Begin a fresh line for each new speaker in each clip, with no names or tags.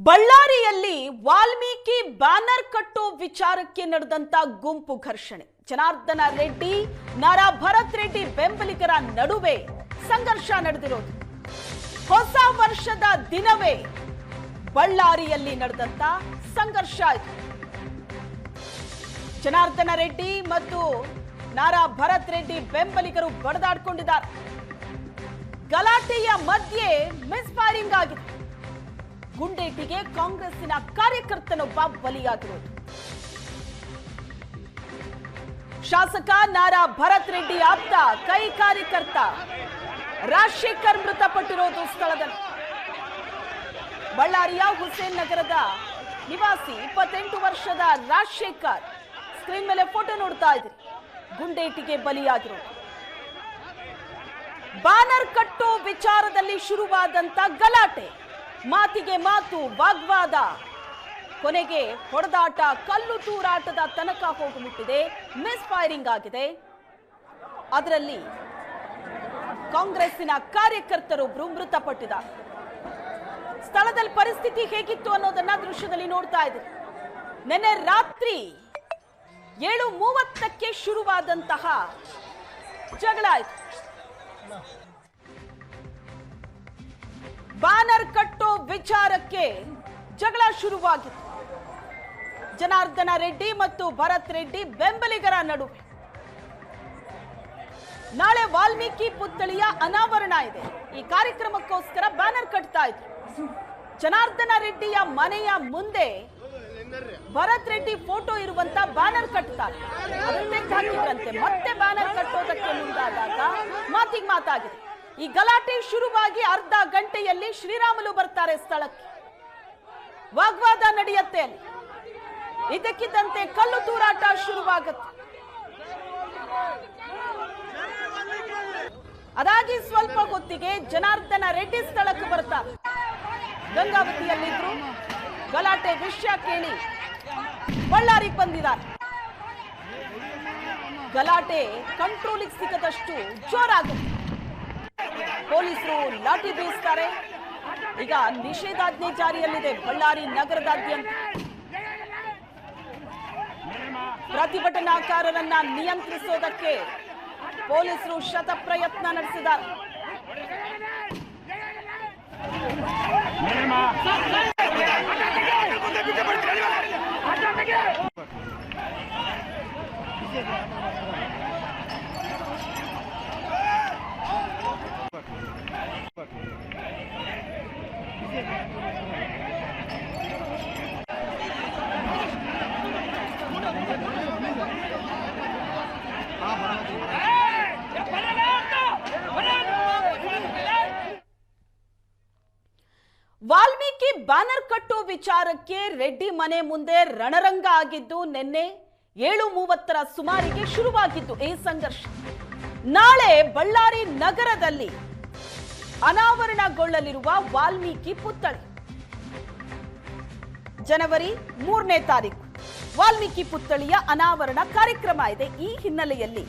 ಬಳ್ಳಾರಿಯಲ್ಲಿ ವಾಲ್ಮೀಕಿ ಬ್ಯಾನರ್ ಕಟ್ಟೋ ವಿಚಾರಕ್ಕೆ ನಡೆದಂತ ಗುಂಪು ಘರ್ಷಣೆ. ಜನಾರ್ದನ ರೆಡ್ಡಿ, ನಾರಾ ಭರತ್ ರೆಡ್ಡಿ ಬೆಂಬಲಿಗರ ನಡುವೆ ಸಂಘರ್ಷ ನಡೆದಿರೋದು. ಹೊಸ ವರ್ಷದ ದಿನವೇ ಬಳ್ಳಾರಿಯಲ್ಲಿ ನಡೆದಂತ ಸಂಘರ್ಷ ಇದು. ಜನಾರ್ದನ ರೆಡ್ಡಿ ಮತ್ತು ನಾರಾ ಭರತ್ ರೆಡ್ಡಿ ಬೆಂಬಲಿಗರು ಬಡದಾಡ್ಕೊಂಡಿದ್ದಾರೆ. ಗಲಾಟೆಯ ಮಧ್ಯೆ ಮಿಸ್ ಫೈರಿಂಗ್ ಆಗಿದೆ. ಗುಂಡೇಟಿಗೆ ಕಾಂಗ್ರೆಸ್ಸಿನ ಕಾರ್ಯಕರ್ತನೊಬ್ಬ ಬಲಿಯಾಗಿರುವುದು. ಶಾಸಕ ನಾರಾ ಭರತ್ ರೆಡ್ಡಿ ಆಪ್ತ ಕೈ ಕಾರ್ಯಕರ್ತ ರಾಜಶೇಖರ್ ಮೃತಪಟ್ಟಿರೋದು ಸ್ಥಳದಲ್ಲಿ. ಬಳ್ಳಾರಿಯ ಹುಸೇನ್ ನಗರದ ನಿವಾಸಿ 28 ವರ್ಷದ ರಾಜಶೇಖರ್ ಸ್ಕ್ರೀನ್ ಮೇಲೆ ಫೋಟೋ ನೋಡ್ತಾ ಇದ್ದೀರಿ. ಗುಂಡೇಟಿಗೆ ಬಲಿಯಾಗಿರೋದು. ಬ್ಯಾನರ್ ಕಟ್ಟೋ ವಿಚಾರದಲ್ಲಿ ಶುರುವಾದಂತ ಗಲಾಟೆ, ಮಾತಿಗೆ ಮಾತು, ವಾಗ್ವಾದ, ಕೊನೆಗೆ ಹೊಡೆದಾಟ, ಕಲ್ಲು ತೂರಾಟದ ತನಕ ಹೋಗಿಬಿಟ್ಟಿದೆ. ಮಿಸ್ ಫೈರಿಂಗ್ ಆಗಿದೆ. ಅದರಲ್ಲಿ ಕಾಂಗ್ರೆಸ್ಸಿನ ಕಾರ್ಯಕರ್ತರೊಬ್ಬರು ಮೃತಪಟ್ಟಿದ್ದಾರೆ. ಸ್ಥಳದಲ್ಲಿ ಪರಿಸ್ಥಿತಿ ಹೇಗಿತ್ತು ಅನ್ನೋದನ್ನ ದೃಶ್ಯದಲ್ಲಿ ನೋಡ್ತಾ ಇದ್ದೀರಿ. ನಿನ್ನೆ ರಾತ್ರಿ 7:30ಕ್ಕೆ ಶುರುವಾದಂತಹ ಜಗಳ ಆಯಿತು. ಬ್ಯಾನರ್ ಕಟ್ಟೋ ವಿಚಾರಕ್ಕೆ ಜಗಳ ಶುರುವಾಗಿತ್ತು. ಜನಾರ್ದನ ರೆಡ್ಡಿ ಮತ್ತು ಭರತ್ ರೆಡ್ಡಿ ಬೆಂಬಲಿಗರ ನಡುವೆ. ನಾಳೆ ವಾಲ್ಮೀಕಿ ಪುತ್ಥಳಿಯ ಅನಾವರಣ ಇದೆ. ಈ ಕಾರ್ಯಕ್ರಮಕ್ಕೋಸ್ಕರ ಬ್ಯಾನರ್ ಕಟ್ತಾ ಇದ್ರು. ಜನಾರ್ದನ ರೆಡ್ಡಿಯ ಮನೆಯ ಮುಂದೆ ಭರತ್ ರೆಡ್ಡಿ ಫೋಟೋ ಇರುವಂತ ಬ್ಯಾನರ್ ಕಟ್ತಾರೆ. ಅದನ್ನೇ ಹಾಕಿದ್ರಂತೆ. ಮತ್ತೆ ಬ್ಯಾನರ್ ಕಟ್ಟೋದಕ್ಕೆ ಮುಂದಾದಾಗ ಮಾತಿಗೆ ಮಾತಾಗಿದೆ. ಈ ಗಲಾಟೆ ಶುರುವಾಗಿ ಅರ್ಧ ಗಂಟೆಯಲ್ಲಿ ಶ್ರೀರಾಮುಲು ಬರ್ತಾರೆ ಸ್ಥಳಕ್ಕೆ. ವಾಗ್ವಾದ ನಡೆಯುತ್ತೆ ಅಲ್ಲಿ. ಇದಕ್ಕಿದ್ದಂತೆ ಕಲ್ಲು ತೂರಾಟ ಶುರುವಾಗುತ್ತೆ. ಅದಾಗಿ ಸ್ವಲ್ಪ ಹೊತ್ತಿಗೆ ಜನಾರ್ದನ ರೆಡ್ಡಿ ಸ್ಥಳಕ್ಕೆ ಬರ್ತಾರೆ. ಗಂಗಾವತಿಯಲ್ಲಿದ್ರು. ಗಲಾಟೆ ವಿಷಯ ಕೇಳಿ ಬಳ್ಳಾರಿಗೆ ಬಂದಿದ್ದಾರೆ. ಗಲಾಟೆ ಕಂಟ್ರೋಲಿಗೆ ಸಿಗದಷ್ಟು ಜೋರಾಗುತ್ತೆ. ಪೊಲೀಸರು ಲಾಠಿ ಬೀಸ್ತಾರೆ. ಈಗ ನಿಷೇಧಾಜ್ಞೆ ಜಾರಿಯಲ್ಲಿದೆ ಬಳ್ಳಾರಿ ನಗರದಾದ್ಯಂತ. ಪ್ರತಿಭಟನಾಕಾರರನ್ನ ನಿಯಂತ್ರಿಸೋದಕ್ಕೆ ಪೊಲೀಸರು ಶತಪ್ರಯತ್ನ ನಡೆಸಿದ್ದಾರೆ. ವಾಲ್ಮೀಕಿ ಬ್ಯಾನರ್ ಕಟ್ಟೋ ವಿಚಾರಕ್ಕೆ ರೆಡ್ಡಿ ಮನೆ ಮುಂದೆ ರಣರಂಗ ಆಗಿದ್ದು ನಿನ್ನೆ 7:30 ಸುಮಾರಿಗೆ ಶುರುವಾಗಿದ್ದು ಈ ಸಂಘರ್ಷ. ನಾಳೆ ಬಳ್ಳಾರಿ ನಗರದಲ್ಲಿ ಅನಾವರಣಗೊಳ್ಳಲಿರುವ ವಾಲ್ಮೀಕಿ ಪುತ್ಥಳಿ ಜನವರಿ 3ನೇ ತಾರೀಕು ವಾಲ್ಮೀಕಿ ಪುತ್ಥಳಿಯ ಅನಾವರಣ ಕಾರ್ಯಕ್ರಮ ಇದೆ. ಈ ಹಿನ್ನೆಲೆಯಲ್ಲಿ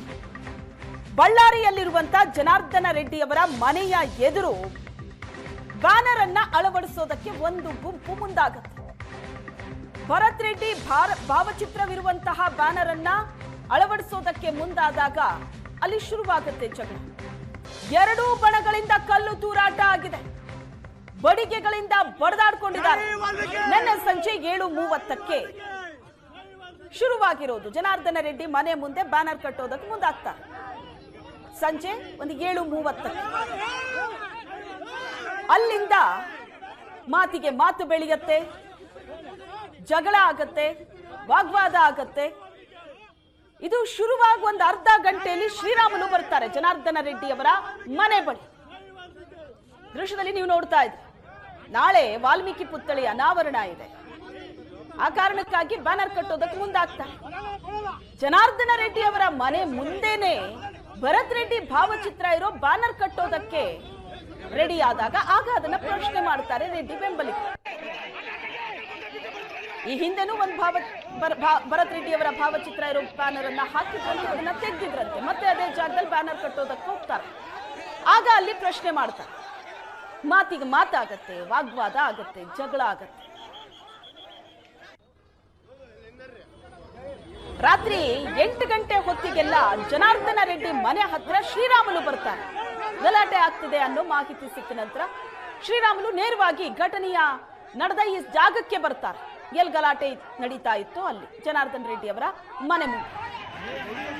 ಬಳ್ಳಾರಿಯಲ್ಲಿರುವಂತಹ ಜನಾರ್ದನ ರೆಡ್ಡಿಯವರ ಮನೆಯ ಎದುರು ಬ್ಯಾನರ್ ಅನ್ನ ಅಳವಡಿಸೋದಕ್ಕೆ ಒಂದು ಗುಂಪು ಮುಂದಾಗುತ್ತೆ. ಭರತ್ ರೆಡ್ಡಿ ಭಾವಚಿತ್ರವಿರುವಂತಹ ಬ್ಯಾನರ್ ಅನ್ನ ಅಳವಡಿಸೋದಕ್ಕೆ ಮುಂದಾದಾಗ ಅಲ್ಲಿ ಶುರುವಾಗುತ್ತೆ ಜಗಳ. ಎರಡೂ ಬಣಗಳಿಂದ ಕಲ್ಲು ತೂರಾಟ ಆಗಿದೆ. ಬಡಿಗೆಗಳಿಂದ ಬಡದಾಡ್ಕೊಂಡಿದ್ದಾರೆ. ನಿನ್ನೆ ಸಂಜೆ 7:30ಕ್ಕೆ ಶುರುವಾಗಿರೋದು. ಜನಾರ್ದನ ರೆಡ್ಡಿ ಮನೆ ಮುಂದೆ ಬ್ಯಾನರ್ ಕಟ್ಟೋದಕ್ಕೆ ಮುಂದಾಗ್ತಾರೆ. ಸಂಜೆ ಒಂದು 7:30ಕ್ಕೆ ಅಲ್ಲಿಂದ ಮಾತಿಗೆ ಮಾತು ಬೆಳೆಯುತ್ತೆ, ಜಗಳ ಆಗತ್ತೆ, ವಾಗ್ವಾದ ಆಗತ್ತೆ. ಇದು ಶುರುವಾಗಿ ಒಂದು ಅರ್ಧ ಗಂಟೆಯಲ್ಲಿ ಶ್ರೀರಾಮುಲು ಬರ್ತಾರೆ ಜನಾರ್ದನ ರೆಡ್ಡಿ ಅವರ ಮನೆ ಬಳಿ. ದೃಶ್ಯದಲ್ಲಿ ನೀವು ನೋಡ್ತಾ ಇದ್ದೀರಿ. ನಾಳೆ ವಾಲ್ಮೀಕಿ ಪುತ್ಥಳಿ ಅನಾವರಣ ಇದೆ. ಆ ಕಾರಣಕ್ಕಾಗಿ ಬ್ಯಾನರ್ ಕಟ್ಟೋದಕ್ಕೆ ಮುಂದಾಗ್ತಾರೆ. ಜನಾರ್ದನ ರೆಡ್ಡಿ ಅವರ ಮನೆ ಮುಂದೆನೆ ಭರತ್ ರೆಡ್ಡಿ ಭಾವಚಿತ್ರ ಇರೋ ಬ್ಯಾನರ್ ಕಟ್ಟೋದಕ್ಕೆ ರೆಡಿ ಆದಾಗ ಆಗ ಅದನ್ನ ಪ್ರಶ್ನೆ ಮಾಡ್ತಾರೆ ರೆಡ್ಡಿ ಬೆಂಬಲಿಗರು. ಈ ಹಿಂದೆನೂ ಒಂದು ಭರತ್ ರೆಡ್ಡಿ ಅವರ ಭಾವಚಿತ್ರ ಇರೋ ಬ್ಯಾನರ್ ಅನ್ನ ಹಾಕಿದ್ರಂತೆ, ಅದನ್ನ ತೆಗೆದಿದ್ರಂತೆ. ಮತ್ತೆ ಅದೇ ಜಾಗದಲ್ಲಿ ಬ್ಯಾನರ್ ಕಟ್ಟೋದಕ್ಕೆ ಹೋಗ್ತಾರೆ. ಆಗ ಅಲ್ಲಿ ಪ್ರಶ್ನೆ ಮಾಡ್ತಾರೆ. ಮಾತಿಗೆ ಮಾತಾಗತ್ತೆ, ವಾಗ್ವಾದ ಆಗತ್ತೆ, ಜಗಳ ಆಗತ್ತೆ. ರಾತ್ರಿ 8 ಗಂಟೆ ಹೊತ್ತಿಗೆಲ್ಲ ಜನಾರ್ದನ ರೆಡ್ಡಿ ಮನೆ ಹತ್ರ ಶ್ರೀರಾಮುಲು ಬರ್ತಾರೆ. ಗಲಾಟೆ ಆಗ್ತಿದೆ ಅನ್ನೋ ಮಾಹಿತಿ ಸಿಕ್ಕ ನಂತರ ಶ್ರೀರಾಮುಲು ನೇರವಾಗಿ ಘಟನೆಯ ನಡೆದ ಈ ಜಾಗಕ್ಕೆ ಬರ್ತಾರೆ. ಎಲ್ಲಿ ಗಲಾಟೆ ನಡೀತಾ ಇತ್ತು ಅಲ್ಲಿ ಜನಾರ್ದನ್ ರೆಡ್ಡಿ ಅವರ ಮನೆ ಮುಂದೆ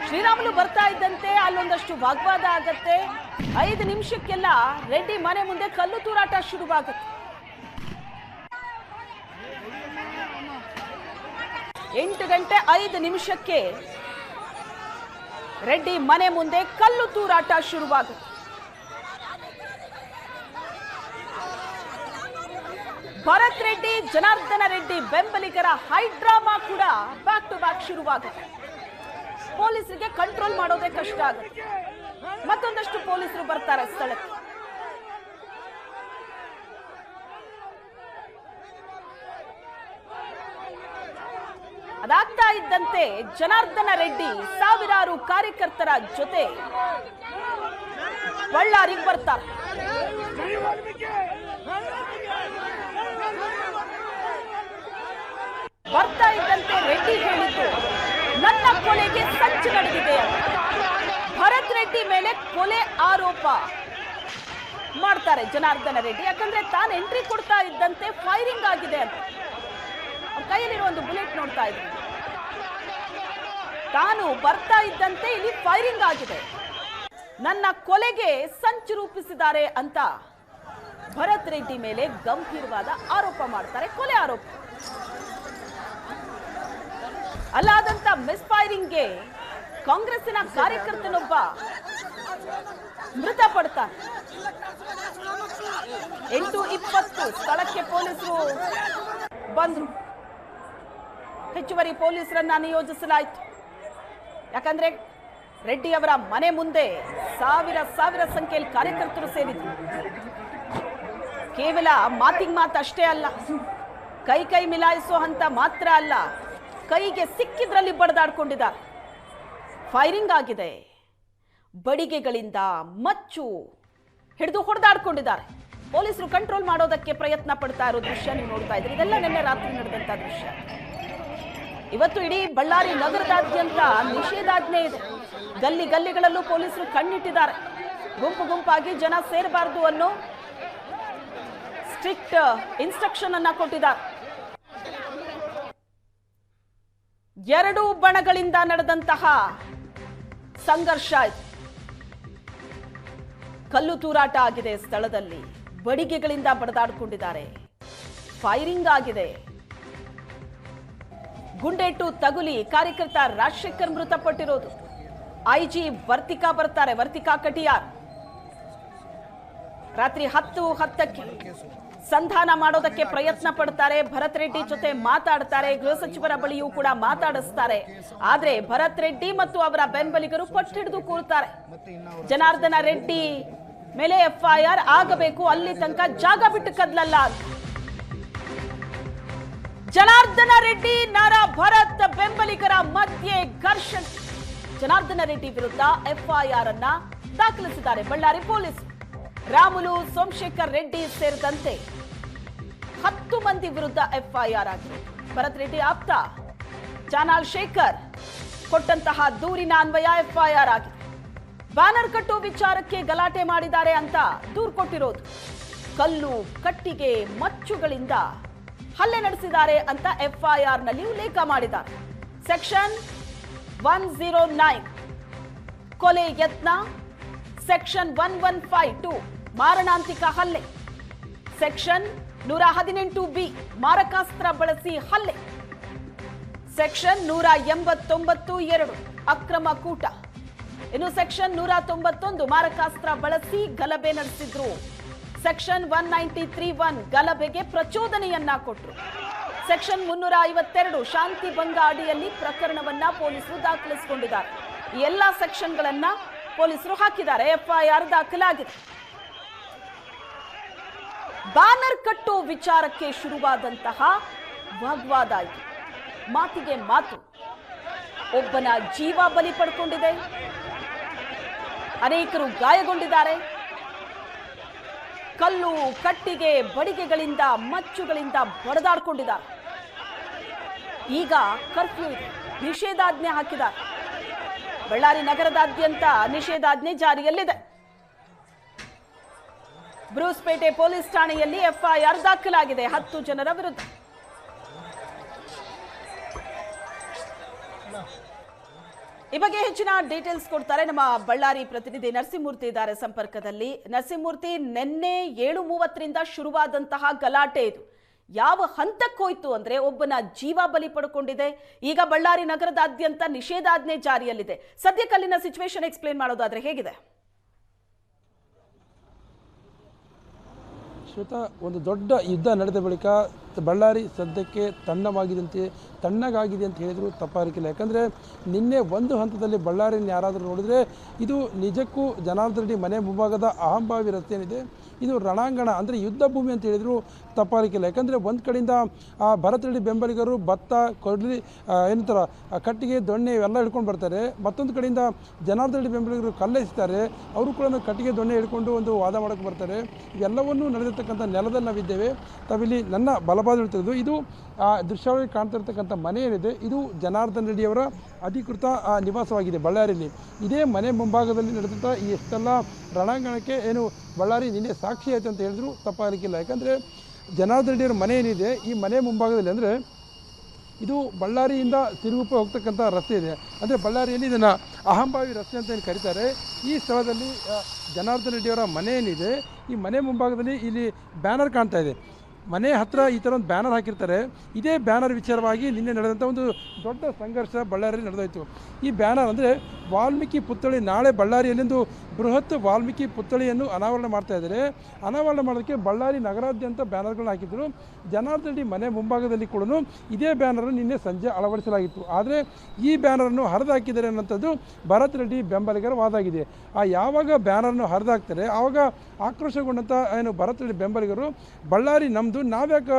ಶ್ರೀರಾಮುಲು ಬರ್ತಾ ಇದ್ದಂತೆ ಅಲ್ಲೊಂದಷ್ಟು ವಾಗ್ವಾದ ಆಗತ್ತೆ. 5 ನಿಮಿಷಕ್ಕೆಲ್ಲ ರೆಡ್ಡಿ ಮನೆ ಮುಂದೆ ಕಲ್ಲು ತೂರಾಟ ಶುರುವಾಗುತ್ತೆ. 8 ಗಂಟೆ 5 ನಿಮಿಷಕ್ಕೆ ರೆಡ್ಡಿ ಮನೆ ಮುಂದೆ ಕಲ್ಲು ತೂರಾಟ ಶುರುವಾಗುತ್ತೆ. ಭರತ್ ರೆಡ್ಡಿ ಜನಾರ್ದನ ರೆಡ್ಡಿ ಬೆಂಬಲಿಗರ ಹೈಡ್ರಾಮಾ ಕೂಡ ಬ್ಯಾಕ್ ಟು ಬ್ಯಾಕ್ ಶುರುವಾಗುತ್ತೆ. ಪೊಲೀಸರಿಗೆ ಕಂಟ್ರೋಲ್ ಮಾಡೋದೇ ಕಷ್ಟ ಆಗುತ್ತೆ. ಮತ್ತೊಂದಷ್ಟು ಪೊಲೀಸರು ಬರ್ತಾರೆ ಸ್ಥಳಕ್ಕೆ. ಅದಾಗ್ತಾ ಇದ್ದಂತೆ ಜನಾರ್ದನ ರೆಡ್ಡಿ ಸಾವಿರಾರು ಕಾರ್ಯಕರ್ತರ ಜೊತೆ ಬಳ್ಳಾರಿಗೆ ಬರ್ತಾರೆ. ಬರ್ತಾ ಇದ್ದಂತೆ ರೆಡ್ಡಿ ಹೇಳಿದ್ದು ನನ್ನ ಕೊಲೆಗೆ ಸಂಚು ನಡೆದಿದೆ ಅಂತ. ಭರತ್ ರೆಡ್ಡಿ ಮೇಲೆ ಕೊಲೆ ಆರೋಪ ಮಾಡ್ತಾರೆ ಜನಾರ್ದನ ರೆಡ್ಡಿ. ಯಾಕಂದ್ರೆ ತಾನು ಎಂಟ್ರಿ ಕೊಡ್ತಾ ಇದ್ದಂತೆ ಫೈರಿಂಗ್ ಆಗಿದೆ ಅಂತ. ಅವ್ರ ಕೈಯಲ್ಲಿರೋ ಒಂದು ಬುಲೆಟ್ ನೋಡ್ತಾ ಇದ್ರು. ತಾನು ಬರ್ತಾ ಇದ್ದಂತೆ ಇಲ್ಲಿ ಫೈರಿಂಗ್ ಆಗಿದೆ, ನನ್ನ ಕೊಲೆಗೆ ಸಂಚು ರೂಪಿಸಿದ್ದಾರೆ ಅಂತ ಭರತ್ ರೆಡ್ಡಿ ಮೇಲೆ ಗಂಭೀರವಾದ ಆರೋಪ ಮಾಡ್ತಾರೆ, ಕೊಲೆ ಆರೋಪ. ಅಲ್ಲಾದಂತ ಮಿಸ್ಫೈರಿಂಗ್ಗೆ ಕಾಂಗ್ರೆಸ್ಸಿನ ಕಾರ್ಯಕರ್ತನೊಬ್ಬ ಮೃತಪಡ್ತಾನೆ. 8:20 ಸ್ಥಳಕ್ಕೆ ಪೊಲೀಸರು ಬಂದ್ರು. ಹೆಚ್ಚುವರಿ ಪೊಲೀಸರನ್ನ ನಿಯೋಜಿಸಲಾಯಿತು. ಯಾಕಂದ್ರೆ ರೆಡ್ಡಿ ಅವರ ಮನೆ ಮುಂದೆ ಸಾವಿರ ಸಂಖ್ಯೆಯಲ್ಲಿ ಕಾರ್ಯಕರ್ತರು ಸೇರಿದ್ರು. ಕೇವಲ ಮಾತಿಗೆ ಮಾತು ಅಷ್ಟೇ ಅಲ್ಲ, ಕೈ ಮಿಲಾಯಿಸೋ ಹಂತ ಮಾತ್ರ ಅಲ್ಲ, ಕೈಗೆ ಸಿಕ್ಕಿದ್ರಲ್ಲಿ ಬಡದಾಡ್ಕೊಂಡಿದ್ದಾರೆ. ಫೈರಿಂಗ್ ಆಗಿದೆ, ಬಡಿಗೆಗಳಿಂದ ಮಚ್ಚು ಹಿಡಿದು ಹೊಡೆದಾಡ್ಕೊಂಡಿದ್ದಾರೆ. ಪೊಲೀಸರು ಕಂಟ್ರೋಲ್ ಮಾಡೋದಕ್ಕೆ ಪ್ರಯತ್ನ ಪಡ್ತಾ ಇರೋ ದೃಶ್ಯ ನೀವು ನೋಡ್ತಾ ಇದ್ರಿ. ಇದೆಲ್ಲ ನಿನ್ನೆ ರಾತ್ರಿ ನಡೆದಂತ ದೃಶ್ಯ. ಇವತ್ತು ಇಡೀ ಬಳ್ಳಾರಿ ನಗರದಾದ್ಯಂತ ನಿಷೇಧಾಜ್ಞೆ ಇದೆ. ಗಲ್ಲಿಗಳಲ್ಲೂ ಪೊಲೀಸರು ಕಣ್ಣಿಟ್ಟಿದ್ದಾರೆ. ಗುಂಪಾಗಿ ಜನ ಸೇರಬಾರದು ಅನ್ನೋ ಸ್ಟ್ರಿಕ್ಟ್ ಇನ್ಸ್ಟ್ರಕ್ಷನ್ ಅನ್ನ ಕೊಟ್ಟಿದ್ದಾರೆ. ಎರಡೂ ಬಣಗಳಿಂದ ನಡೆದಂತಹ ಸಂಘರ್ಷ ಇದೆ. ಕಲ್ಲು ತೂರಾಟ ಆಗಿದೆ ಸ್ಥಳದಲ್ಲಿ, ಬಡಿಗೆಗಳಿಂದ ಬಡದಾಡಿಕೊಂಡಿದ್ದಾರೆ, ಫೈರಿಂಗ್ ಆಗಿದೆ. ಗುಂಡೇಟು ತಗುಲಿ ಕಾರ್ಯಕರ್ತ ರಾಜಶೇಖರ್ ಮೃತಪಟ್ಟಿರೋದು. ಐಜಿ ವರ್ತಿಕಾ ಬರ್ತಾರೆ, ವರ್ತಿಕಾ ಕಟಿಯಾರ್. ರಾತ್ರಿ 10:10ಕ್ಕೆ ಸಂಧಾನ ಮಾಡೋದಕ್ಕೆ ಪ್ರಯತ್ನ ಪಡ್ತಾರೆ. ಭರತ್ ರೆಡ್ಡಿ ಜೊತೆ ಮಾತಾಡ್ತಾರೆ, ಗೃಹ ಸಚಿವರ ಬಳಿಯೂ ಕೂಡ ಮಾತಾಡಿಸ್ತಾರೆ. ಆದ್ರೆ ಭರತ್ ರೆಡ್ಡಿ ಮತ್ತು ಅವರ ಬೆಂಬಲಿಗರು ಪಟ್ಟಿಡಿದು ಕೂರ್ತಾರೆ. ಜನಾರ್ದನ ರೆಡ್ಡಿ ಮೇಲೆ ಎಫ್ಐಆರ್ ಆಗಬೇಕು, ಅಲ್ಲಿ ತನಕ ಜಾಗ ಬಿಟ್ಟು ಕದ್ಲಲ್ಲ ಅಂತ. ಜನಾರ್ದನ ರೆಡ್ಡಿ ನಾರಾ ಭರತ್ ಬೆಂಬಲಿಗರ ಮಧ್ಯೆ ಘರ್ಷಣೆ. ಜನಾರ್ದನ ರೆಡ್ಡಿ ವಿರುದ್ಧ ಎಫ್ಐಆರ್ ಅನ್ನ ದಾಖಲಿಸಿದ್ದಾರೆ ಬಳ್ಳಾರಿ ಪೊಲೀಸ್. ರಾಮುಲು, ಸೋಮಶೇಖರ್ ರೆಡ್ಡಿ ಸೇರಿದಂತೆ 10 ಮಂದಿ ವಿರುದ್ಧ ಎಫ್ಐಆರ್ ಆಗಿದೆ. ಭರತ್ ರೆಡ್ಡಿ ಆಪ್ತ ಚಾನಾಲ್ ಶೇಖರ್ ಕೊಟ್ಟಂತಹ ದೂರಿನ ಅನ್ವಯ ಎಫ್ಐಆರ್ ಆಗಿದೆ. ಬ್ಯಾನರ್ ಕಟ್ಟೋ ವಿಚಾರಕ್ಕೆ ಗಲಾಟೆ ಮಾಡಿದ್ದಾರೆ ಅಂತ ದೂರು ಕೊಟ್ಟಿರೋದು. ಕಲ್ಲು, ಕಟ್ಟಿಗೆ, ಮಚ್ಚುಗಳಿಂದ ಹಲ್ಲೆ ನಡೆಸಿದ್ದಾರೆ ಅಂತ ಎಫ್ಐಆರ್ ನಲ್ಲಿ ಉಲ್ಲೇಖ ಮಾಡಿದ್ದಾರೆ. ಸೆಕ್ಷನ್ 109 ಕೊಲೆ ಯತ್ನ, ಸೆಕ್ಷನ್ 115 ಮಾರಣಾಂತಿಕ ಹಲ್ಲೆ, ಸೆಕ್ಷನ್ 118B ಮಾರಕಾಸ್ತ್ರ ಬಳಸಿ ಹಲ್ಲೆ, ಸೆಕ್ಷನ್ 189(2) ಅಕ್ರಮ ಕೂಟ, ಇನ್ನು ಸೆಕ್ಷನ್ 191 ಮಾರಕಾಸ್ತ್ರ ಬಳಸಿ ಗಲಭೆ ನಡೆಸಿದ್ರು, ಸೆಕ್ಷನ್ 193(1) ಗಲಭೆಗೆ ಪ್ರಚೋದನೆಯನ್ನ ಕೊಟ್ಟರು, ಸೆಕ್ಷನ್ 352 ಶಾಂತಿ ಭಂಗ ಅಡಿಯಲ್ಲಿ ಪ್ರಕರಣವನ್ನ ಪೊಲೀಸರು ದಾಖಲಿಸಿಕೊಂಡಿದ್ದಾರೆ. ಈ ಎಲ್ಲಾ ಸೆಕ್ಷನ್ಗಳನ್ನ ಪೊಲೀಸರು ಹಾಕಿದ್ದಾರೆ, ಎಫ್ಐಆರ್ ದಾಖಲಾಗಿದೆ. ಬ್ಯಾನರ್ ಕಟ್ಟೋ ವಿಚಾರಕ್ಕೆ ಶುರುವಾದಂತಹ ವಾಗ್ವಾದ ಇದು. ಮಾತಿಗೆ ಮಾತು, ಒಬ್ಬನ ಜೀವ ಬಲಿ ಪಡ್ಕೊಂಡಿದೆ, ಅನೇಕರು ಗಾಯಗೊಂಡಿದ್ದಾರೆ. ಕಲ್ಲು, ಕಟ್ಟಿಗೆ, ಬಡಿಗೆಗಳಿಂದ, ಮಚ್ಚುಗಳಿಂದ ಬಡದಾಡ್ಕೊಂಡಿದ್ದಾರೆ. ಈಗ ಕರ್ಫ್ಯೂ ಇದೆ, ನಿಷೇಧಾಜ್ಞೆ ಹಾಕಿದ್ದಾರೆ. ಬಳ್ಳಾರಿ ನಗರದಾದ್ಯಂತ ನಿಷೇಧಾಜ್ಞೆ ಜಾರಿಯಲ್ಲಿದೆ. ಬ್ರೂಸ್ಪೇಟೆ ಪೊಲೀಸ್ ಠಾಣೆಯಲ್ಲಿ ಎಫ್ಐಆರ್ ದಾಖಲಾಗಿದೆ 10 ಜನರ ವಿರುದ್ಧ. ಈ ಬಗ್ಗೆ ಹೆಚ್ಚಿನ ಡೀಟೇಲ್ಸ್ ಕೊಡ್ತಾರೆ ನಮ್ಮ ಬಳ್ಳಾರಿ ಪ್ರತಿನಿಧಿ ನರಸಿಂಹಮೂರ್ತಿ ಇದ್ದಾರೆ ಸಂಪರ್ಕದಲ್ಲಿ. ನರಸಿಂಹಮೂರ್ತಿ, ನಿನ್ನೆ 7:30ರಿಂದ ಶುರುವಾದಂತಹ ಗಲಾಟೆ ಇದು ಯಾವ ಹಂತಕ್ಕೋಯ್ತು ಅಂದ್ರೆ ಒಬ್ಬನ ಜೀವ ಬಲಿ ಪಡ್ಕೊಂಡಿದೆ. ಈಗ ಬಳ್ಳಾರಿ ನಗರದಾದ್ಯಂತ ನಿಷೇಧಾಜ್ಞೆ ಜಾರಿಯಲ್ಲಿದೆ. ಸದ್ಯಕ್ಕೆ ಅಲ್ಲಿನ ಸಿಚುವೇಶನ್ ಎಕ್ಸ್ಪ್ಲೇನ್ ಮಾಡೋದಾದ್ರೆ ಹೇಗಿದೆ?
ಶ್ವೇತಾ, ಒಂದು ದೊಡ್ಡ ಯುದ್ಧ ನಡೆದ ಬಳಿಕ ಬಳ್ಳಾರಿ ಸದ್ಯಕ್ಕೆ ತಣ್ಣಗಾಗಿದೆ ಅಂತ ಹೇಳಿದ್ರು ತಪ್ಪಾಗಲಿಕ್ಕಿಲ್ಲ. ಯಾಕಂದರೆ ನಿನ್ನೆ ಒಂದು ಹಂತದಲ್ಲಿ ಬಳ್ಳಾರಿಯನ್ನು ಯಾರಾದರೂ ನೋಡಿದರೆ ಇದು ನಿಜಕ್ಕೂ ಜನಾರ್ದನ ರೆಡ್ಡಿ ಮನೆ ಮುಂಭಾಗದ ಅಹಂಭಾವಿ ರಸ್ತೆ ಏನಿದೆ ಇದು ರಣಾಂಗಣ, ಅಂದರೆ ಯುದ್ಧ ಭೂಮಿ ಅಂತ ಹೇಳಿದ್ರು ತಪ್ಪಾಗಲಿಕ್ಕಿಲ್ಲ. ಯಾಕಂದರೆ ಒಂದು ಕಡೆಯಿಂದ ಭರತ್ ರೆಡ್ಡಿ ಬೆಂಬಲಿಗರು ಭತ್ತ ಕೊಡ್ಲಿ ಏನಂತಾರ ಕಟ್ಟಿಗೆ ದೊಣ್ಣೆ ಇವೆಲ್ಲ ಹಿಡ್ಕೊಂಡು ಬರ್ತಾರೆ. ಮತ್ತೊಂದು ಕಡೆಯಿಂದ ಜನಾರ್ದನ ರೆಡ್ಡಿ ಬೆಂಬಲಿಗರು ಕಲ್ಲೆಸಿತಾರೆ, ಅವರು ಕೂಡ ಕಟ್ಟಿಗೆ ದೊಣ್ಣೆ ಹಿಡ್ಕೊಂಡು ಒಂದು ವಾದ ಮಾಡೋಕ್ಕೆ ಬರ್ತಾರೆ. ಇವೆಲ್ಲವನ್ನೂ ನಡೆದಿರ್ತಕ್ಕಂಥ ನೆಲದಲ್ಲಿ ನಾವಿದ್ದೇವೆ. ತಾವಿಲ್ಲಿ ನನ್ನ ಬಲಭಾಗ ಇರ್ತದ್ದು ಇದು ದೃಶ್ಯಾವಳಿ ಕಾಣ್ತಾ ಇರ್ತಕ್ಕಂಥ ಮನೆ ಏನಿದೆ ಇದು ಜನಾರ್ದನ ರೆಡ್ಡಿಯವರ ಅಧಿಕೃತ ನಿವಾಸವಾಗಿದೆ ಬಳ್ಳಾರಿಯಲ್ಲಿ. ಇದೇ ಮನೆ ಮುಂಭಾಗದಲ್ಲಿ ನಡೆದಂಥ ಈ ಎಷ್ಟೆಲ್ಲ ರಣಾಂಗಣಕ್ಕೆ ಏನು ಬಳ್ಳಾರಿ ನಿನ್ನೆ ಸಾಕ್ಷಿ ಆಯಿತು ಅಂತ ಹೇಳಿದ್ರು ತಪ್ಪಾಗಲಿಕ್ಕಿಲ್ಲ. ಯಾಕಂದರೆ ಜನಾರ್ದನ ರೆಡ್ಡಿಯವರ ಮನೆ ಏನಿದೆ ಈ ಮನೆ ಮುಂಭಾಗದಲ್ಲಿ ಅಂದರೆ ಇದು ಬಳ್ಳಾರಿಯಿಂದ ಸಿರುಗುಪ್ಪ ಹೋಗ್ತಕ್ಕಂಥ ರಸ್ತೆ ಇದೆ. ಅಂದರೆ ಬಳ್ಳಾರಿಯಲ್ಲಿ ಇದನ್ನು ಅಹಂಭಾವಿ ರಸ್ತೆ ಅಂತ ಏನು ಕರೀತಾರೆ. ಈ ಸ್ಥಳದಲ್ಲಿ ಜನಾರ್ದನ ರೆಡ್ಡಿಯವರ ಮನೆ ಏನಿದೆ ಈ ಮನೆ ಮುಂಭಾಗದಲ್ಲಿ ಇಲ್ಲಿ ಬ್ಯಾನರ್ ಕಾಣ್ತಾ ಇದೆ. ಮನೆ ಹತ್ತಿರ ಈ ಥರ ಒಂದು ಬ್ಯಾನರ್ ಹಾಕಿರ್ತಾರೆ. ಇದೇ ಬ್ಯಾನರ್ ವಿಚಾರವಾಗಿ ನಿನ್ನೆ ನಡೆದಂಥ ಒಂದು ದೊಡ್ಡ ಸಂಘರ್ಷ ಬಳ್ಳಾರಿಯಲ್ಲಿ ನಡೆದೋಯ್ತು. ಈ ಬ್ಯಾನರ್ ಅಂದರೆ ವಾಲ್ಮೀಕಿ ಪುತ್ಥಳಿ, ನಾಳೆ ಬಳ್ಳಾರಿಯಲ್ಲಿಂದು ಬೃಹತ್ ವಾಲ್ಮೀಕಿ ಪುತ್ಥಳಿಯನ್ನು ಅನಾವರಣ ಮಾಡ್ತಾ ಇದ್ದಾರೆ. ಅನಾವರಣ ಮಾಡೋದಕ್ಕೆ ಬಳ್ಳಾರಿ ನಗರಾದ್ಯಂತ ಬ್ಯಾನರ್ಗಳನ್ನ ಹಾಕಿದ್ರು. ಜನಾರ್ದನ ರೆಡ್ಡಿ ಮನೆ ಮುಂಭಾಗದಲ್ಲಿ ಕೂಡ ಇದೇ ಬ್ಯಾನರನ್ನು ನಿನ್ನೆ ಸಂಜೆ ಅಳವಡಿಸಲಾಗಿತ್ತು. ಆದರೆ ಈ ಬ್ಯಾನರನ್ನು ಹರಿದು ಹಾಕಿದ್ದಾರೆ ಅನ್ನೋಂಥದ್ದು ಭರತ್ ರೆಡ್ಡಿ ಬೆಂಬಲಿಗರ ವಾದ ಆಗಿದೆ. ಯಾವಾಗ ಬ್ಯಾನರನ್ನು ಹರಿದು ಹಾಕ್ತಾರೆ ಆವಾಗ ಆಕ್ರೋಶಗೊಂಡಂಥ ಏನು ಭರತ್ ರೆಡ್ಡಿ ಬೆಂಬಲಿಗರು ಬಳ್ಳಾರಿ ನಮ್ಮದು, ನಾವ್ಯಾಕೆ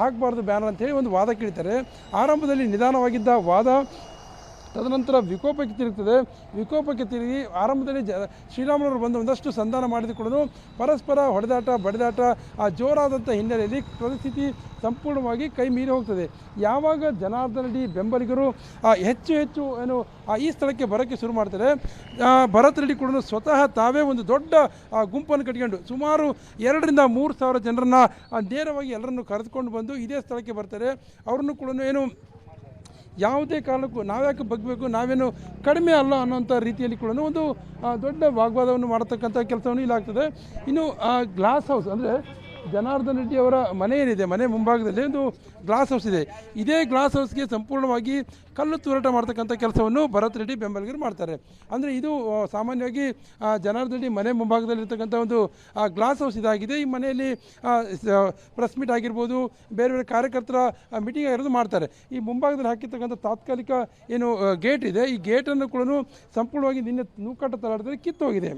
ಹಾಕಬಾರ್ದು ಬ್ಯಾನರ್ ಅಂತೇಳಿ ಒಂದು ವಾದ ಕೇಳ್ತಾರೆ. ಆರಂಭದಲ್ಲಿ ನಿಧಾನವಾಗಿದ್ದ ವಾದ ತದನಂತರ ವಿಕೋಪಕ್ಕೆ ತಿರುಗ್ತದೆ. ವಿಕೋಪಕ್ಕೆ ತಿರುಗಿ ಆರಂಭದಲ್ಲಿ ಶ್ರೀರಾಮುಲವರು ಬಂದು ಒಂದಷ್ಟು ಸಂಧಾನ ಮಾಡಿದ ಕೂಡ ಪರಸ್ಪರ ಹೊಡೆದಾಟ ಬಡಿದಾಟ ಜೋರಾದಂಥ ಹಿನ್ನೆಲೆಯಲ್ಲಿ ಪರಿಸ್ಥಿತಿ ಸಂಪೂರ್ಣವಾಗಿ ಕೈ ಮೀರಿ ಹೋಗ್ತದೆ. ಯಾವಾಗ ಜನಾರ್ದನ ರೆಡ್ಡಿ ಬೆಂಬಲಿಗರು ಹೆಚ್ಚು ಏನು ಈ ಸ್ಥಳಕ್ಕೆ ಬರೋಕ್ಕೆ ಶುರು ಮಾಡ್ತಾರೆ, ಭರತ್ ರೆಡ್ಡಿ ಕೂಡ ಸ್ವತಃ ತಾವೇ ಒಂದು ದೊಡ್ಡ ಗುಂಪನ್ನು ಕಟ್ಕೊಂಡು ಸುಮಾರು 2,000-3,000 ಜನರನ್ನು ನೇರವಾಗಿ ಎಲ್ಲರನ್ನು ಕರೆದುಕೊಂಡು ಬಂದು ಇದೇ ಸ್ಥಳಕ್ಕೆ ಬರ್ತಾರೆ. ಅವ್ರನ್ನು ಕೂಡ ಏನು ಯಾವುದೇ ಕಾರಣಕ್ಕೂ ನಾವ್ಯಾಕೆ ಬಗ್ಬೇಕು, ನಾವೇನು ಕಡಿಮೆ ಅಲ್ಲ ಅನ್ನೋಂಥ ರೀತಿಯಲ್ಲಿ ಕೂಡ ಒಂದು ದೊಡ್ಡ ವಾಗ್ವಾದವನ್ನು ಮಾಡತಕ್ಕಂಥ ಕೆಲಸವನ್ನು ಇಲ್ಲಾಗ್ತದೆ. ಇನ್ನು ಗ್ಲಾಸ್ ಹೌಸ್ ಅಂದರೆ ಜನಾರ್ದನ ರೆಡ್ಡಿ ಅವರ ಮನೆ ಏನಿದೆ ಮನೆ ಮುಂಭಾಗದಲ್ಲಿ ಒಂದು ಗ್ಲಾಸ್ ಹೌಸ್ ಇದೆ. ಇದೇ ಗ್ಲಾಸ್ ಹೌಸ್ಗೆ ಸಂಪೂರ್ಣವಾಗಿ ಕಲ್ಲು ತೂರಾಟ ಮಾಡ್ತಕ್ಕಂಥ ಕೆಲಸವನ್ನು ಭರತ್ ರೆಡ್ಡಿ ಬೆಂಬಲಿಗರು ಮಾಡ್ತಾರೆ. ಅಂದರೆ ಇದು ಸಾಮಾನ್ಯವಾಗಿ ಜನಾರ್ದನ ರೆಡ್ಡಿ ಮನೆ ಮುಂಭಾಗದಲ್ಲಿರ್ತಕ್ಕಂಥ ಒಂದು ಗ್ಲಾಸ್ ಹೌಸ್ ಇದಾಗಿದೆ. ಈ ಮನೆಯಲ್ಲಿ ಪ್ರೆಸ್ ಮೀಟ್ ಆಗಿರ್ಬೋದು, ಬೇರೆ ಬೇರೆ ಕಾರ್ಯಕರ್ತರ ಮೀಟಿಂಗ್ ಆಗಿರೋದು ಮಾಡ್ತಾರೆ. ಈ ಮುಂಭಾಗದಲ್ಲಿ ಹಾಕಿರ್ತಕ್ಕಂಥ ತಾತ್ಕಾಲಿಕ ಏನು ಗೇಟ್ ಇದೆ ಈ ಗೇಟನ್ನು ಕೂಡ ಸಂಪೂರ್ಣವಾಗಿ ನಿನ್ನೆ ನೂಕಾಟ ತಲಾಟದಲ್ಲಿ ಕಿತ್ತೋಗಿದೆ.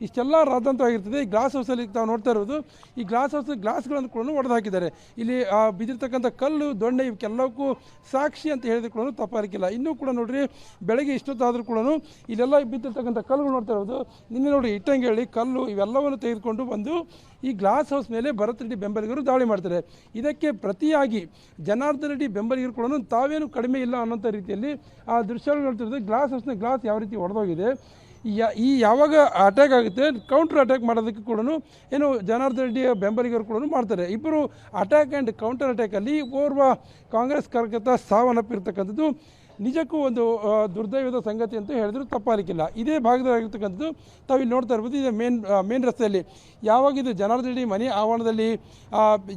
ಇಷ್ಟೆಲ್ಲ ರಾದಂತವಾಗಿರ್ತದೆ. ಈ ಗ್ಲಾಸ್ ಹೌಸಲ್ಲಿ ತಾವು ನೋಡ್ತಾ ಇರೋದು ಈ ಗ್ಲಾಸ್ ಹೌಸ್ ಗ್ಲಾಸ್ಗಳನ್ನು ಕೂಡ ಒಡೆದು ಹಾಕಿದ್ದಾರೆ. ಇಲ್ಲಿ ಬಿದ್ದಿರ್ತಕ್ಕಂಥ ಕಲ್ಲು ದೊಣ್ಣೆ ಇವಕ್ಕೆಲ್ಲಕ್ಕೂ ಸಾಕ್ಷಿ ಅಂತ ಹೇಳಿದ್ರು ಕೂಡ ತಪ್ಪಾಗಲಿಕ್ಕಿಲ್ಲ. ಇನ್ನೂ ಕೂಡ ನೋಡ್ರಿ ಬೆಳಗ್ಗೆ ಇಷ್ಟೊತ್ತಾದರೂ ಕೂಡ ಇಲ್ಲೆಲ್ಲ ಬಿದ್ದಿರ್ತಕ್ಕಂಥ ಕಲ್ಲುಗಳು ನೋಡ್ತಾ ಇರೋದು. ನಿನ್ನೆ ನೋಡಿ ಇಟ್ಟಂಗೇಳಿ ಕಲ್ಲು ಇವೆಲ್ಲವನ್ನು ತೆಗೆದುಕೊಂಡು ಬಂದು ಈ ಗ್ಲಾಸ್ ಹೌಸ್ ಮೇಲೆ ಭರತ್ ರೆಡ್ಡಿ ಬೆಂಬಲಿಗರು ದಾಳಿ ಮಾಡ್ತಾರೆ. ಇದಕ್ಕೆ ಪ್ರತಿಯಾಗಿ ಜನಾರ್ದನ ರೆಡ್ಡಿ ಬೆಂಬಲಿಗರು ಕೂಡ ತಾವೇನು ಕಡಿಮೆ ಇಲ್ಲ ಅನ್ನೋಂಥ ರೀತಿಯಲ್ಲಿ ಆ ದೃಶ್ಯಗಳು ನೋಡ್ತಿರೋದು. ಗ್ಲಾಸ್ ಹೌಸ್ನ ಗ್ಲಾಸ್ ಯಾವ ರೀತಿ ಒಡೆದೋಗಿದೆ, ಈ ಯಾವಾಗ ಅಟ್ಯಾಕ್ ಆಗುತ್ತೆ ಕೌಂಟರ್ ಅಟ್ಯಾಕ್ ಮಾಡೋದಕ್ಕೆ ಕೂಡ ಏನು ಜನಾರ್ದನ ರೆಡ್ಡಿ ಬೆಂಬಲಿಗರು ಕೂಡ ಮಾಡ್ತಾರೆ. ಇಬ್ಬರು ಅಟ್ಯಾಕ್ ಆ್ಯಂಡ್ ಕೌಂಟರ್ ಅಟ್ಯಾಕಲ್ಲಿ ಓರ್ವ ಕಾಂಗ್ರೆಸ್ ಕಾರ್ಯಕರ್ತ ಸಾವನ್ನಪ್ಪಿರ್ತಕ್ಕಂಥದ್ದು ನಿಜಕ್ಕೂ ಒಂದು ದುರ್ದೈವದ ಸಂಗತಿ ಅಂತ ಹೇಳಿದ್ರು ತಪ್ಪಾಗಲಿಕ್ಕಿಲ್ಲ. ಇದೇ ಭಾಗದಲ್ಲಿರ್ತಕ್ಕಂಥದ್ದು ತಾವಿಲ್ಲಿ ನೋಡ್ತಾ ಇರ್ಬೋದು. ಇದೇ ಮೇನ್ ರಸ್ತೆಯಲ್ಲಿ ಯಾವಾಗ ಇದು ಜನಾರ್ದನ ರೆಡ್ಡಿ ಮನೆ ಆವರಣದಲ್ಲಿ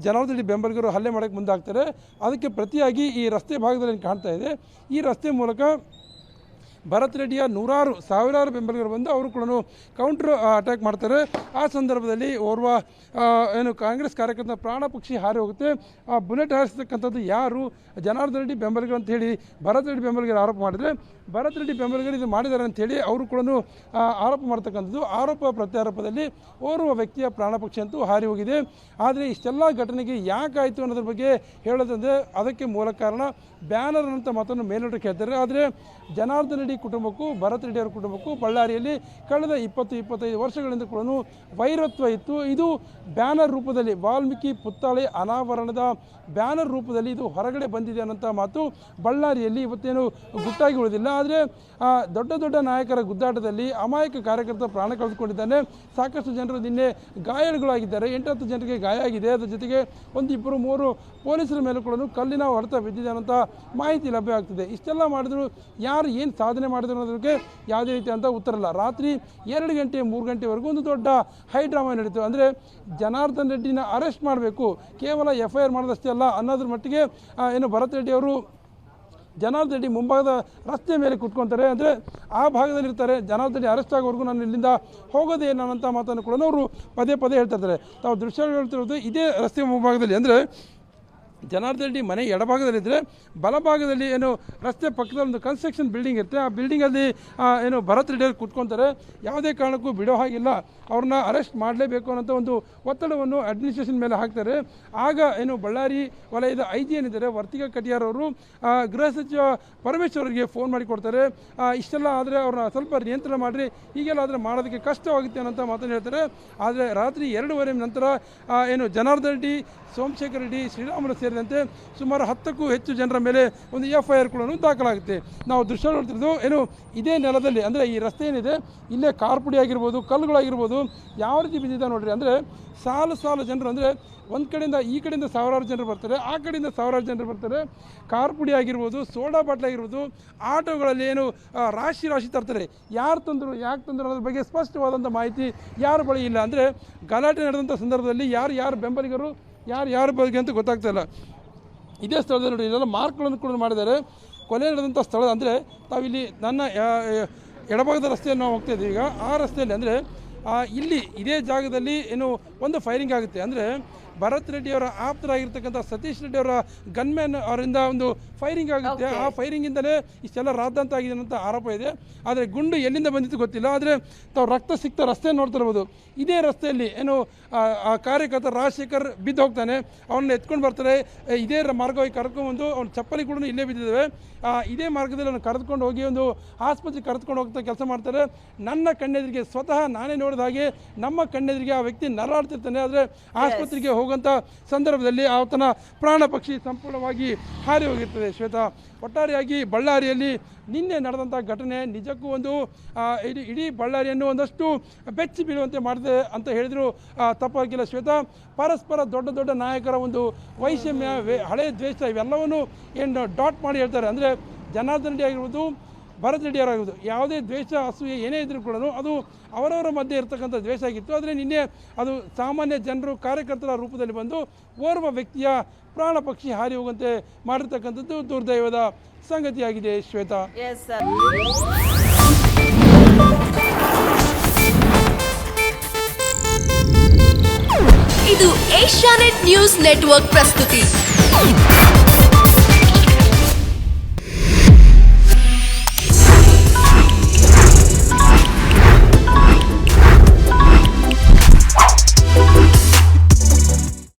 ಜನಾರ್ದನ ರೆಡ್ಡಿ ಬೆಂಬಲಿಗರು ಹಲ್ಲೆ ಮಾಡೋಕ್ಕೆ ಮುಂದಾಗ್ತಾರೆ, ಅದಕ್ಕೆ ಪ್ರತಿಯಾಗಿ ಈ ರಸ್ತೆ ಭಾಗದಲ್ಲಿ ಕಾಣ್ತಾ ಇದೆ. ಈ ರಸ್ತೆ ಮೂಲಕ ಭರತ್ ರೆಡ್ಡಿಯ ಸಾವಿರಾರು ಬೆಂಬಲಿಗರು ಬಂದು ಅವರು ಕೂಡ ಕೌಂಟರ್ ಅಟ್ಯಾಕ್ ಮಾಡ್ತಾರೆ. ಆ ಸಂದರ್ಭದಲ್ಲಿ ಓರ್ವ ಏನು ಕಾಂಗ್ರೆಸ್ ಕಾರ್ಯಕರ್ತ ಪ್ರಾಣ ಪಕ್ಷಿ ಹಾರಿ ಹೋಗುತ್ತೆ. ಆ ಬುಲೆಟ್ ಹಾರಿಸ್ತಕ್ಕಂಥದ್ದು ಯಾರು, ಜನಾರ್ದನ ರೆಡ್ಡಿ ಬೆಂಬಲಿಗರು ಅಂತೇಳಿ ಭರತ್ ರೆಡ್ಡಿ ಬೆಂಬಲಿಗರು ಆರೋಪ ಮಾಡಿದರೆ ಭರತ್ ರೆಡ್ಡಿ ಬೆಂಬಲಿಗರು ಇದು ಮಾಡಿದ್ದಾರೆ ಅಂಥೇಳಿ ಅವರು ಕೂಡ ಆರೋಪ ಮಾಡ್ತಕ್ಕಂಥದ್ದು. ಆರೋಪ ಪ್ರತ್ಯಾರೋಪದಲ್ಲಿ ಓರ್ವ ವ್ಯಕ್ತಿಯ ಪ್ರಾಣ ಪಕ್ಷಿ ಅಂತೂ ಹಾರಿ ಹೋಗಿದೆ. ಆದರೆ ಇಷ್ಟೆಲ್ಲ ಘಟನೆಗೆ ಯಾಕಾಯಿತು ಅನ್ನೋದ್ರ ಬಗ್ಗೆ ಹೇಳೋದಂದರೆ ಅದಕ್ಕೆ ಮೂಲ ಕಾರಣ ಬ್ಯಾನರ್ ಅಂತ ಮಾತನ್ನು ಮೇಲ್ನೋಟಕ್ಕೆ ಹೇಳ್ತಾರೆ. ಆದರೆ ಜನಾರ್ದನ ರೆಡ್ಡಿ ರೆಡ್ಡಿ ಕುಟುಂಬಕ್ಕೂ ಭರತ್ ರೆಡ್ಡಿ ಅವರ ಕುಟುಂಬಕ್ಕೂ ಬಳ್ಳಾರಿಯಲ್ಲಿ ಕಳೆದ 20-25 ವರ್ಷಗಳಿಂದ ಕೂಡ ವೈರತ್ವ ಇತ್ತು. ಇದು ಬ್ಯಾನರ್ ರೂಪದಲ್ಲಿ ವಾಲ್ಮೀಕಿ ಪುತ್ಥಳಿ ಅನಾವರಣದ ಬ್ಯಾನರ್ ರೂಪದಲ್ಲಿ ಇದು ಹೊರಗಡೆ ಬಂದಿದೆ ಅನ್ನೋಂಥ ಮಾತು ಬಳ್ಳಾರಿಯಲ್ಲಿ ಇವತ್ತೇನು ಗುಟ್ಟಾಗಿ ಉಳಿದಿಲ್ಲ. ಆದರೆ ದೊಡ್ಡ ದೊಡ್ಡ ನಾಯಕರ ಗುದ್ದಾಟದಲ್ಲಿ ಅಮಾಯಕ ಕಾರ್ಯಕರ್ತ ಪ್ರಾಣ ಕಳೆದುಕೊಂಡಿದ್ದಾನೆ. ಸಾಕಷ್ಟು ಜನರು ನಿನ್ನೆ ಗಾಯಗಳಾಗಿದ್ದಾರೆ. 8-10 ಜನರಿಗೆ ಗಾಯ ಆಗಿದೆ. ಅದರ ಜೊತೆಗೆ 1-2-3 ಪೊಲೀಸರ ಮೇಲೆ ಕೂಡ ಕಲ್ಲಿನ ಹೊಡೆತ ಬಿದ್ದಿದೆ ಅನ್ನೋಂಥ ಮಾಹಿತಿ ಲಭ್ಯ ಆಗ್ತಿದೆ. ಇಷ್ಟೆಲ್ಲ ಮಾಡಿದ್ರು ಯಾರು ಏನು ಸಾಧನೆ ಮಾಡಿದ್ರು ಅನ್ನೋದಕ್ಕೆ ಯಾವುದೇ ರೀತಿ ಅಂತ ಉತ್ತರ ಇಲ್ಲ. ರಾತ್ರಿ 2 ಗಂಟೆ 3 ಗಂಟೆವರೆಗೂ ಒಂದು ದೊಡ್ಡ ಹೈ ಡ್ರಾಮಾ ನಡೀತು. ಅಂದರೆ ಜನಾರ್ದನ್ ರೆಡ್ಡಿನ ಅರೆಸ್ಟ್ ಮಾಡಬೇಕು, ಕೇವಲ FIR ಮಾಡೋದಷ್ಟೇ ಅಲ್ಲ ಅನ್ನೋದ್ರ ಮಟ್ಟಿಗೆ ಏನು ಭರತ್ ರೆಡ್ಡಿ ಅವರು ಜನಾರ್ದನ್ ರೆಡ್ಡಿ ಮುಂಭಾಗದ ರಸ್ತೆ ಮೇಲೆ ಕುತ್ಕೊತಾರೆ. ಅಂದರೆ ಆ ಭಾಗದಲ್ಲಿರ್ತಾರೆ. ಜನಾರ್ದನ್ ರೆಡ್ಡಿ ಅರೆಸ್ಟ್ ಆಗೋವರೆಗೂ ನಾನು ಇಲ್ಲಿಂದ ಹೋಗೋದೇ ಅನ್ನೋಂಥ ಮಾತನ್ನು ಕೂಡ ಅವರು ಪದೇ ಪದೇ ಹೇಳ್ತಾ ಇರ್ತಾರೆ. ತಾವು ದೃಶ್ಯ ಹೇಳ್ತಿರೋದು ಇದೇ ರಸ್ತೆ ಮುಂಭಾಗದಲ್ಲಿ. ಅಂದರೆ ಜನಾರ್ದನ್ ರೆಡ್ಡಿ ಮನೆ ಎಡಭಾಗದಲ್ಲಿದ್ದರೆ ಬಲಭಾಗದಲ್ಲಿ ಏನು ರಸ್ತೆ ಪಕ್ಕದಲ್ಲಿ ಒಂದು ಕನ್ಸ್ಟ್ರಕ್ಷನ್ ಬಿಲ್ಡಿಂಗ್ ಇರುತ್ತೆ. ಆ ಬಿಲ್ಡಿಂಗಲ್ಲಿ ಏನು ಭರತ್ ರೆಡ್ಡಿ ಅವರು ಕೂತ್ಕೊತಾರೆ. ಯಾವುದೇ ಕಾರಣಕ್ಕೂ ಬಿಡೋ ಹಾಗಿಲ್ಲ, ಅವ್ರನ್ನ ಅರೆಸ್ಟ್ ಮಾಡಲೇಬೇಕು ಅನ್ನೋಂಥ ಒಂದು ಒತ್ತಡವನ್ನು ಅಡ್ಮಿನಿಸ್ಟ್ರೇಷನ್ ಮೇಲೆ ಹಾಕ್ತಾರೆ. ಆಗ ಏನು ಬಳ್ಳಾರಿ ವಲಯದ IG ಏನಿದ್ದಾರೆ ವರ್ತಿಕಾ ಕಟಿಯಾರ್ ಅವರು ಗೃಹ ಸಚಿವ ಪರಮೇಶ್ವರ್ ಅವರಿಗೆ ಫೋನ್ ಮಾಡಿ ಕೊಡ್ತಾರೆ. ಇಷ್ಟೆಲ್ಲ ಆದರೆ ಅವ್ರನ್ನ ಸ್ವಲ್ಪ ನಿಯಂತ್ರಣ ಮಾಡಿರಿ, ಹೀಗೆಲ್ಲ ಆದರೆ ಮಾಡೋದಕ್ಕೆ ಕಷ್ಟವಾಗುತ್ತೆ ಅನ್ನೋಂಥ ಮಾತನ್ನು ಹೇಳ್ತಾರೆ. ಆದರೆ ರಾತ್ರಿ 2:15 ನಂತರ ಏನು ಜನಾರ್ದನ್ ರೆಡ್ಡಿ, ಸೋಮಶೇಖರ್ ರೆಡ್ಡಿ, ಶ್ರೀರಾಮುಲು ಸೇರಿದಂತೆ ಸುಮಾರು 10ಕ್ಕೂ ಹೆಚ್ಚು ಜನರ ಮೇಲೆ ಒಂದು FIR ಕೂಡ ದಾಖಲಾಗುತ್ತೆ. ನಾವು ದೃಶ್ಯ ನೋಡ್ತಿರೋದು ಏನು ಇದೇ ನೆಲದಲ್ಲಿ, ಅಂದರೆ ಈ ರಸ್ತೆ ಏನಿದೆ ಇಲ್ಲೇ ಕಾರ್ಪುಡಿ ಆಗಿರ್ಬೋದು, ಕಲ್ಲುಗಳಾಗಿರ್ಬೋದು, ಯಾವ ರೀತಿ ಬಿದ್ದಿದೆ ನೋಡ್ರಿ. ಅಂದರೆ ಸಾಲು ಸಾಲು ಜನರು, ಅಂದರೆ ಒಂದು ಕಡೆಯಿಂದ ಈ ಕಡೆಯಿಂದ ಸಾವಿರಾರು ಜನರು ಬರ್ತಾರೆ, ಆ ಕಡೆಯಿಂದ ಸಾವಿರಾರು ಜನರು ಬರ್ತಾರೆ. ಕಾರ್ಪುಡಿ ಆಗಿರ್ಬೋದು, ಸೋಡಾ ಬಾಟ್ಲ್ ಆಗಿರ್ಬೋದು, ಆಟೋಗಳಲ್ಲಿ ಏನು ರಾಶಿ ರಾಶಿ ತರ್ತಾರೆ. ಯಾರು ತಂದರು, ಯಾಕೆ ತಂದರು ಅನ್ನೋದ್ರ ಬಗ್ಗೆ ಸ್ಪಷ್ಟವಾದಂಥ ಮಾಹಿತಿ ಯಾರ ಬಳಿ ಇಲ್ಲ. ಅಂದರೆ ಗಲಾಟೆ ನಡೆದಂಥ ಸಂದರ್ಭದಲ್ಲಿ ಯಾರು ಬೆಂಬಲಿಗರು, ಯಾರ ಬಗ್ಗೆ ಅಂತ ಗೊತ್ತಾಗ್ತಾ ಇಲ್ಲ. ಇದೇ ಸ್ಥಳದಲ್ಲಿ ನೋಡಿ ಇಲ್ಲೆಲ್ಲ ಮಾರ್ಕ್ಗಳನ್ನು ಕೂಡ ಮಾಡಿದ್ದಾರೆ. ಕೊಲೆ ನಡೆದಂಥ ಸ್ಥಳ ಅಂದರೆ ತಾವಿಲ್ಲಿ ನನ್ನ ಎಡಭಾಗದ ರಸ್ತೆಯಲ್ಲಿ ನಾವು ಹೋಗ್ತಾ ಇದ್ದೀವಿ. ಈಗ ಆ ರಸ್ತೆಯಲ್ಲಿ ಅಂದರೆ ಇಲ್ಲಿ ಇದೇ ಜಾಗದಲ್ಲಿ ಏನು ಒಂದು ಫೈರಿಂಗ್ ಆಗುತ್ತೆ. ಅಂದರೆ ಭರತ್ ರೆಡ್ಡಿ ಅವರ ಆಪ್ತರಾಗಿರ್ತಕ್ಕಂಥ ಸತೀಶ್ ರೆಡ್ಡಿ ಅವರ ಗನ್ಮ್ಯಾನ್ ಅವರಿಂದ ಒಂದು ಫೈರಿಂಗ್ ಆಗುತ್ತೆ. ಆ ಫೈರಿಂಗಿಂದಲೇ ಇಷ್ಟೆಲ್ಲ ರಾದ್ಧಾಂತ ಆಗಿದೆ ಅಂತ ಆರೋಪ ಇದೆ. ಆದರೆ ಗುಂಡು ಎಲ್ಲಿಂದ ಬಂದಿತ್ತು ಗೊತ್ತಿಲ್ಲ. ಆದರೆ ತಾವು ರಕ್ತ ಸಿಕ್ತ ರಸ್ತೆ ನೋಡ್ತಿರ್ಬೋದು. ಇದೇ ರಸ್ತೆಯಲ್ಲಿ ಏನು ಆ ಕಾರ್ಯಕರ್ತ ರಾಜಶೇಖರ್ ಬಿದ್ದು ಹೋಗ್ತಾನೆ, ಅವನ್ನ ಎತ್ಕೊಂಡು ಬರ್ತಾರೆ. ಇದೇ ಮಾರ್ಗವಾಗಿ ಕರ್ಕೊಂಡ್ಬಂದು ಅವ್ನ ಚಪ್ಪಲಿ ಕೂಡ ಇಲ್ಲೇ ಬಿದ್ದಿದ್ದಾವೆ. ಇದೇ ಮಾರ್ಗದಲ್ಲಿ ಅವನು ಕರೆದುಕೊಂಡು ಹೋಗಿ ಒಂದು ಆಸ್ಪತ್ರೆಗೆ ಕರೆದುಕೊಂಡು ಹೋಗ್ತಾ ಕೆಲಸ ಮಾಡ್ತಾರೆ. ನನ್ನ ಕಣ್ಣೆದುರಿಗೆ ಸ್ವತಃ ನಾನೇ ನೋಡಿದ ಹಾಗೆ ನಮ್ಮ ಕಣ್ಣೆದುರಿಗೆ ಆ ವ್ಯಕ್ತಿ ನರಳಾಡ್ತಿರ್ತಾನೆ. ಆದರೆ ಆಸ್ಪತ್ರೆಗೆ ಹೋಗುವಂಥ ಸಂದರ್ಭದಲ್ಲಿ ಆತನ ಪ್ರಾಣ ಪಕ್ಷಿ ಸಂಪೂರ್ಣವಾಗಿ ಹಾರಿ ಹೋಗಿರ್ತದೆ. ಶ್ವೇತಾ, ಒಟ್ಟಾರೆಯಾಗಿ ಬಳ್ಳಾರಿಯಲ್ಲಿ ನಿನ್ನೆ ನಡೆದಂಥ ಘಟನೆ ನಿಜಕ್ಕೂ ಒಂದು ಇಡೀ ಬಳ್ಳಾರಿಯನ್ನು ಒಂದಷ್ಟು ಬೆಚ್ಚಿ ಬೀಳುವಂತೆ ಮಾಡಿದೆ ಅಂತ ಹೇಳಿದ್ರು ತಪ್ಪಾಗಿಲ್ಲ. ಶ್ವೇತಾ, ಪರಸ್ಪರ ದೊಡ್ಡ ದೊಡ್ಡ ನಾಯಕರ ಒಂದು ವೈಷಮ್ಯ, ಹಳೆಯ ದ್ವೇಷ ಇವೆಲ್ಲವನ್ನು ಏನು ಡಾಟ್ ಮಾಡಿ ಹೇಳ್ತಾರೆ. ಅಂದರೆ ಜನಾರ್ದನ್ ರೆಡ್ಡಿ ಆಗಿರ್ಬೋದು, ಭರತ್ ರೆಡ್ಡಿ ಅವರಾಗಿರ್ಬೋದು, ಯಾವುದೇ ದ್ವೇಷ ಅಸೂಯೆ ಏನೇ ಇದ್ರೂ ಕೂಡ ಅದು ಅವರವರ ಮಧ್ಯೆ ಇರ್ತಕ್ಕಂಥ ದ್ವೇಷ ಆಗಿತ್ತು. ಆದರೆ ನಿನ್ನೆ ಅದು ಸಾಮಾನ್ಯ ಜನರು ಕಾರ್ಯಕರ್ತರ ರೂಪದಲ್ಲಿ ಬಂದು ಓರ್ವ ವ್ಯಕ್ತಿಯ ಪ್ರಾಣ ಪಕ್ಷಿ ಹಾರಿ ಹೋಗುವಂತೆ ಮಾಡಿರ್ತಕ್ಕಂಥದ್ದು ದುರ್ದೈವದ ಸಂಗತಿಯಾಗಿದೆ. ಶ್ವೇತಾ,
ಇದು ಏಷ್ಯಾನೆಟ್ ನ್ಯೂಸ್ ನೆಟ್ವರ್ಕ್ ಪ್ರಸ್ತುತಿ.